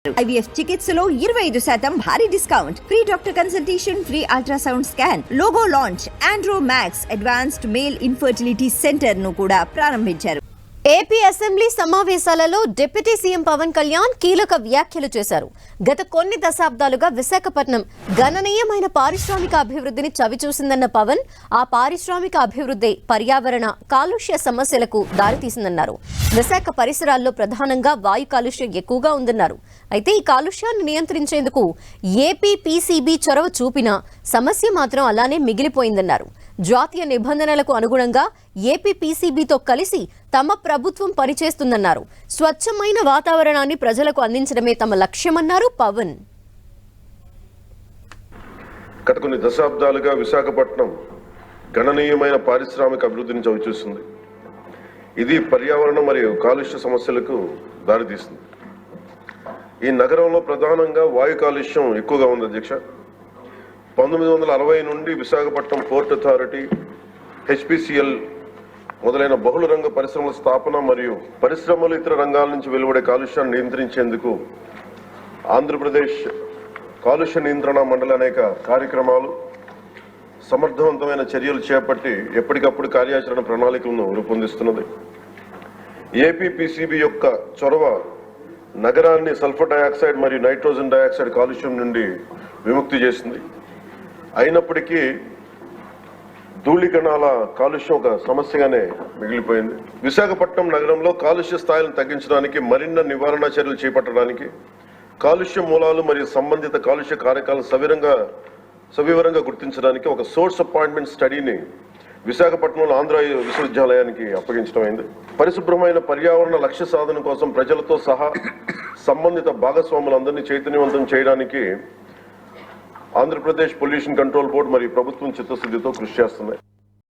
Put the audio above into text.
IVF చికిత్సలో 25% భారీ discount, free doctor consultation, free ultrasound scan, logo launch, Andro max advanced male infertility centre ను కూడా ప్రారంభించారు. AP assembly సమావేశాలలో డిప్యూటీ సీఎం పవన్ కళ్యాణ్ కీలక వ్యాఖ్యలు చేశారు. గత కొన్ని దశాబ్దాలుగా విశాఖపట్నం గణనీయమైన పారిశ్రామిక అభివృద్ధిని చవిచూసిందన్న పవన్, ఆ పారిశ్రామిక అభివృద్ధి పర్యావరణ కాలుష్య సమస్యలకు దారితీసిందన్నారు. విశాఖ పరిసరాల్లో ప్రధానంగా వాయు కాలుష్యం ఎక్కువగా ఉందన్నారు. అయితే ఈ కాలుష్యాన్ని నియంత్రించేందుకు ఏపీ పీసీబీ చొరవ చూపినా సమస్య మాత్రం అలానే మిగిలిపోయిందన్నారు. జాతీయ నిబంధనలకు అనుగుణంగా ఏపీ పీసీబీతో కలిసి తమ ప్రభుత్వం పనిచేస్తుందన్నారు. స్వచ్ఛమైన వాతావరణాన్ని ప్రజలకు అందించడమే తమ లక్ష్యమన్నారు పవన్. గత కొన్ని దశాబ్దాలుగా విశాఖపట్నం గణనీయమైన పారిశ్రామిక అభివృద్ధిని చవిచూస్తుంది. ఇది పర్యావరణ మరియు కాలుష్య సమస్యలకు దారితీస్తుంది. ఈ నగరంలో ప్రధానంగా వాయు కాలుష్యం ఎక్కువగా ఉంది అధ్యక్ష. 1960 నుండి విశాఖపట్నం పోర్ట్ అథారిటీ, హెచ్పిసిఎల్ మొదలైన బహుళ రంగ పరిశ్రమల స్థాపన మరియు పరిశ్రమలు ఇతర రంగాల నుంచి వెలువడే కాలుష్యాన్ని నియంత్రించేందుకు ఆంధ్రప్రదేశ్ కాలుష్య నియంత్రణ మండలి అనేక కార్యక్రమాలు, సమర్థవంతమైన చర్యలు చేపట్టి ఎప్పటికప్పుడు కార్యాచరణ ప్రణాళికలను రూపొందిస్తున్నది. ఏపీపీసీబీ యొక్క చొరవ నగరాన్ని సల్ఫర్ డయాక్సైడ్ మరియు నైట్రోజన్ డయాక్సైడ్ కాలుష్యం నుండి విముక్తి చేసింది. అయినప్పటికీ ధూళికణాల కాలుష్యం ఒక సమస్యగానే మిగిలిపోయింది. విశాఖపట్నం నగరంలో కాలుష్య స్థాయిలను తగ్గించడానికి, మరిన్ని నివారణ చర్యలు చేపట్టడానికి, కాలుష్య మూలాలు మరియు సంబంధిత కాలుష్య కారకాలను సవివరంగా గుర్తించడానికి ఒక సోర్స్ అపాయింట్మెంట్ స్టడీని విశాఖపట్నంలో ఆంధ్ర విశ్వవిద్యాలయానికి అప్పగించడం అయింది. పరిశుభ్రమైన పర్యావరణ లక్ష్య సాధన కోసం ప్రజలతో సహా సంబంధిత భాగస్వాములందరినీ చైతన్యవంతం చేయడానికి ఆంధ్రప్రదేశ్ పొల్యూషన్ కంట్రోల్ బోర్డు మరియు ప్రభుత్వం చిత్తశుద్ధితో కృషి చేస్తున్నాయి.